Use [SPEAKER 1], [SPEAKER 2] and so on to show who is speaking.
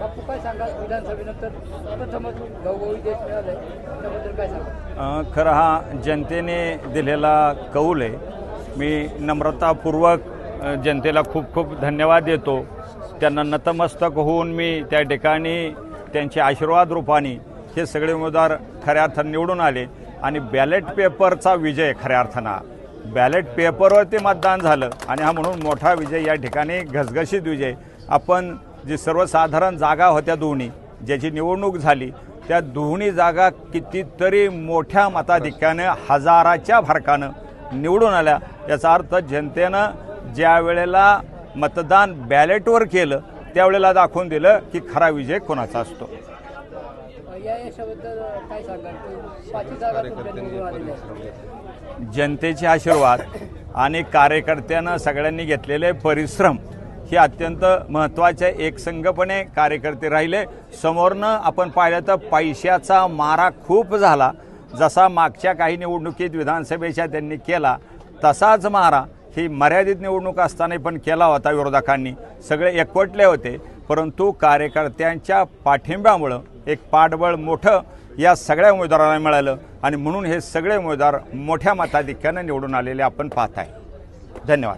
[SPEAKER 1] बापू काय सांगा विधानसभेनंतर प्रथमच घवघवीत यश मिळालंय त्याबद्दल काय सांगा?
[SPEAKER 2] खरं हा जनतेने दिलेला कौल आहे. मी नम्रतापूर्वक जनतेला खूप खूप धन्यवाद देतो. त्यांना नतमस्तक होऊन मी त्या ठिकाणी त्यांचे आशीर्वाद रूपाने हे सगळे उमेदवार खऱ्या अर्थानं निवडून आले आणि बॅलेट पेपरचा विजय खऱ्या अर्थानं बॅलेट पेपरवरती मतदान झालं आणि हा म्हणून मोठा विजय या ठिकाणी घसघशीत विजय. आपण जी सर्वसाधारण जागा होत्या दोन्ही ज्याची निवडणूक झाली त्या दोन्ही जागा कितीतरी मोठ्या मताधिक्यानं हजाराच्या फरकानं निवडून आल्या. याचा अर्थ जनतेनं ज्या वेळेला मतदान बॅलेटवर केलं त्यावेळेला दाखवून दिलं की खरा विजय कोणाचा असतो.
[SPEAKER 1] या यशाबद्दल काय सांगाल? पाचही जागा तुमच्या निवडून आलेल्या आहेत.
[SPEAKER 2] जनतेचे आशीर्वाद आणि कार्यकर्त्यानं सगळ्यांनी घेतलेले परिश्रम हे अत्यंत महत्त्वाचे. एकसंघपणे कार्यकर्ते राहिले. समोरनं आपण पाहिलं तर पैशाचा मारा खूप झाला. जसा मागच्या काही निवडणुकीत विधानसभेच्या त्यांनी केला तसाच मारा ही मर्यादित निवडणूक असताना पण केला होता. विरोधकांनी सगळे एकवटले होते, परंतु कार्यकर्त्यांच्या पाठिंब्यामुळं एक पाठबळ मोठं या सगळ्या उमेदवारांना मिळालं आणि म्हणून हे सगळे उमेदवार मोठ्या मताधिक्यानं निवडून आलेले आपण पाहत आहे. धन्यवाद.